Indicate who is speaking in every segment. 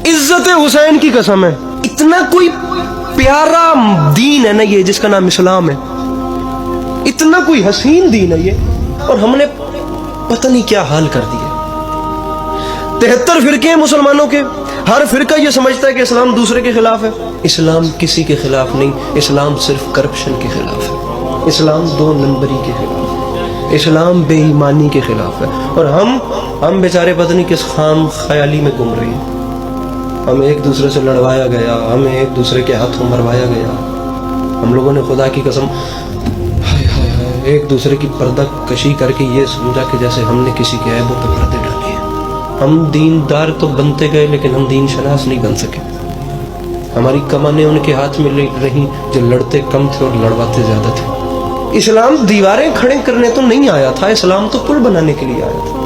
Speaker 1: इज्जत हुसैन की कसम है, इतना कोई प्यारा दीन है ना ये जिसका नाम इस्लाम है, इतना कोई हसीन दीन है ये, और हमने पता नहीं क्या हाल कर दिया। 73 फिरके हैं मुसलमानों के, हर फिरका ये समझता है कि इस्लाम दूसरे के खिलाफ है। इस्लाम किसी के खिलाफ नहीं, इस्लाम सिर्फ करप्शन के खिलाफ है, इस्लाम 2 नंबरी के खिलाफ है, इस्लाम बेईमानी के खिलाफ है। और हम बेचारे पता नहीं किस खाम ख्याली में घूम रहे हैं। हमें एक दूसरे से लड़वाया गया, हमें एक दूसरे के हाथों मरवाया गया। हम लोगों ने खुदा की कसम एक दूसरे की पर्दा कशी करके ये समझा कि जैसे हमने किसी के ऐबों पे पर्दे डाले हैं। हम दीनदार तो बनते गए लेकिन हम दीन शनास नहीं बन सके। हमारी कमाने उनके हाथ में रही जो लड़ते कम थे और लड़वाते ज्यादा थे। इस्लाम दीवारें खड़े करने तो नहीं आया था, इस्लाम तो पुल बनाने के लिए आया था।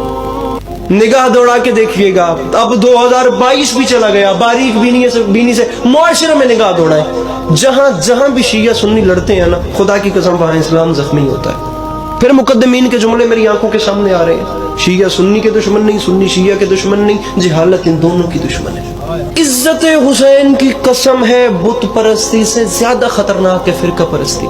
Speaker 1: निगाह दौड़ा के देखिएगा, अब 2022 भी चला गया, बारीक बीनी से मुआशरे में निगाह दौड़ाएं, जहां भी शिया सुन्नी लड़ते हैं ना, खुदा की कसम वहां इस्लाम जख्मी होता है। फिर मुकद्दमीन के जुमले मेरी आंखों के सामने आ रहे हैं। शिया सुन्नी के दुश्मन नहीं, सुन्नी शिया के दुश्मन नहीं, जहालत इन दोनों की दुश्मन है। इज्जत हुसैन की कसम है, बुत परस्ती से ज्यादा खतरनाक है फिरका परस्ती।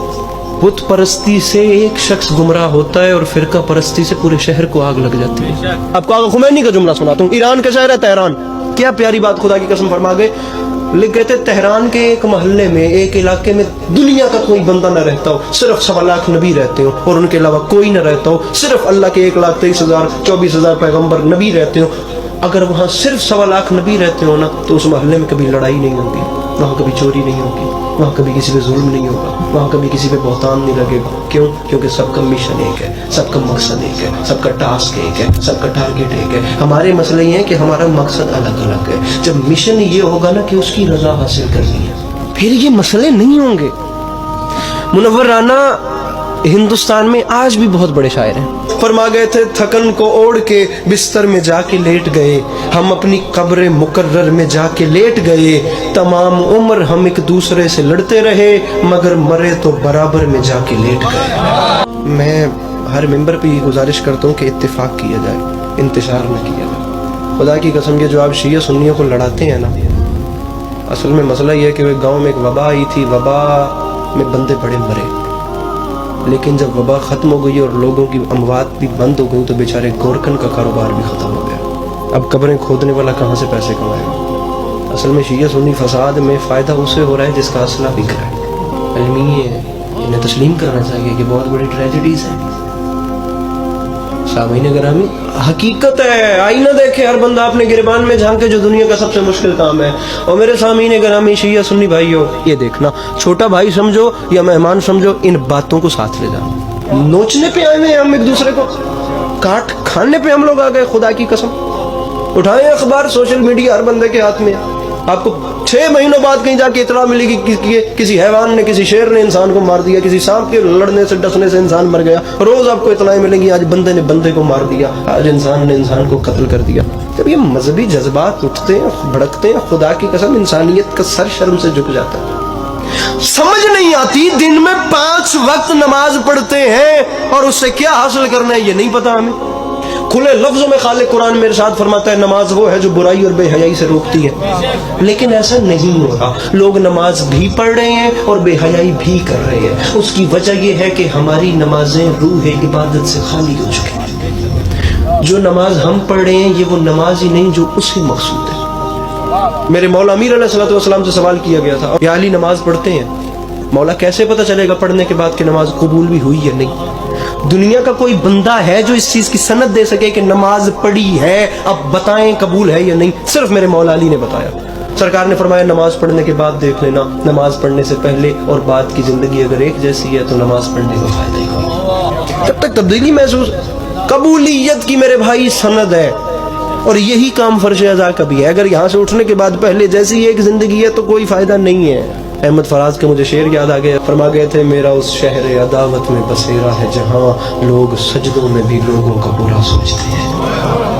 Speaker 1: बुत परस्ती से एक शख्स गुमराह होता है और फिरका परस्ती से पूरे शहर को आग लग जाती है। आपको आगा खुमैनी का जुमला सुनाता हूँ। ईरान का शहर है तेहरान, क्या प्यारी बात खुदा की कसम फरमा गए। लिख गए थे तेहरान के एक मोहल्ले में, एक इलाके में दुनिया का कोई बंदा न रहता हो, सिर्फ 1.25 लाख नबी रहते हो और उनके अलावा कोई न रहता हो, सिर्फ अल्लाह के 1,23,024 पैगम्बर नबी रहते हो। अगर वहाँ सिर्फ 1.25 लाख नबी रहते हो ना, तो उस मोहल्ले में कभी लड़ाई नहीं होगी, वहाँ कभी चोरी नहीं होगी, वहाँ कभी किसी पे जुल्म नहीं होगा, वहाँ कभी किसी पे बहतान नहीं लगेगा। क्यों? क्योंकि सबका मिशन एक है, सबका मकसद एक है, सबका टास्क एक है, सबका टारगेट एक है। हमारे मसले ये है कि हमारा मकसद अलग अलग है। जब मिशन ये होगा ना कि उसकी रजा हासिल करनी है, फिर ये मसले नहीं होंगे। मुनव्वर राना हिंदुस्तान में आज भी बहुत बड़े शायर हैं। फरमा गए थे, थकन को ओढ़ के बिस्तर में जाके लेट गए, हम अपनी कब्र मुकर्रर में जाके लेट गए, तमाम उम्र हम एक दूसरे से लड़ते रहे, मगर मरे तो बराबर में जाके लेट गए। मैं हर मेंबर पे ये गुजारिश करता हूँ कि इत्तेफाक किया जाए, इंतशार न किया जाए। खुदा की कसम ये जो आप शिया सुन्नियों को लड़ाते हैं ना, असल में मसला ये है कि गाँव में एक वबा आई थी, वबा में बंदे बड़े मरे, लेकिन जब वबा ख़त्म हो गई और लोगों की अमवात भी बंद हो गई तो बेचारे गोरकन का कारोबार भी ख़त्म हो गया। अब कब्रें खोदने वाला कहाँ से पैसे कमाएगा? असल में शिया सुन्नी फसाद में फ़ायदा उसे हो रहा है जिसका असला बिक रहा है। अलमी है, इन्हें तस्लीम करना चाहिए कि बहुत बड़ी ट्रेजेडीज़ हैं। सामीन गिरामी, हकीकत है, आईना देखे हर बंदा अपने गिरबान में झांके, जो दुनिया का सबसे मुश्किल काम है। और मेरे सामीन गिरामी शिया सुन्नी भाइयों, ये देखना, छोटा भाई समझो या मेहमान समझो, इन बातों को साथ ले जाओ। नोचने पे आए हैं हम एक दूसरे को, काट खाने पे हम लोग आ गए। खुदा की कसम, उठाए अखबार, सोशल मीडिया हर बंदे के हाथ में। आपको 6 महीनों बाद कहीं जाके इतला मिलेगी कि किसी हैवान ने, किसी शेर ने इंसान को मार दिया, किसी सांप के लड़ने से डसने से इंसान मर गया। रोज आपको इतलाएं मिलेंगी, आज बंदे ने बंदे को मार दिया, आज इंसान ने इंसान को कत्ल कर दिया। जब ये मजहबी जज्बात उठते हैं, भड़कते हैं, खुदा की कसम इंसानियत का सर शर्म से झुक जाता है। समझ नहीं आती, दिन में 5 वक्त नमाज पढ़ते हैं और उससे क्या हासिल करना है ये नहीं पता हमें। खुले लफ्जों में खालिक कुरान में इरशाद फरमाता है, नमाज वो है जो बुराई और बेहयाई से रोकती है। लेकिन ऐसा नहीं हो रहा, लोग नमाज भी पढ़ रहे हैं और बेहयाई भी कर रहे हैं। उसकी वजह यह है कि हमारी नमाजें रूह इबादत से खाली हो चुकी हैं। जो नमाज हम पढ़ रहे हैं ये वो नमाज ही नहीं जो उससे मकसूद है। मेरे मौला अमीर अलैहिस्सलाम से सवाल किया गया था, या अली नमाज पढ़ते हैं, मौला कैसे पता चलेगा पढ़ने के बाद कि नमाज कबूल भी हुई या नहीं? दुनिया का कोई बंदा है जो इस चीज की सनद दे सके कि नमाज पढ़ी है, अब बताएं कबूल है या नहीं? सिर्फ मेरे मौला अली ने बताया। सरकार ने फरमाया, नमाज पढ़ने के बाद देख लेना, नमाज पढ़ने से पहले और बाद की जिंदगी अगर एक जैसी है तो नमाज पढ़ने का फायदा ही कोई। जब तक तब्दीली महसूस, कबूलियत की मेरे भाई सनद है, और यही काम फर्ज अज़ा का भी है। अगर यहाँ से उठने के बाद पहले जैसी एक जिंदगी है तो कोई फायदा नहीं है। अहमद फराज के मुझे शेर याद आ गया, फरमा गए थे, मेरा उस शहर अदावत में बसेरा है जहाँ लोग सजदों में भी लोगों का बुरा सोचते हैं।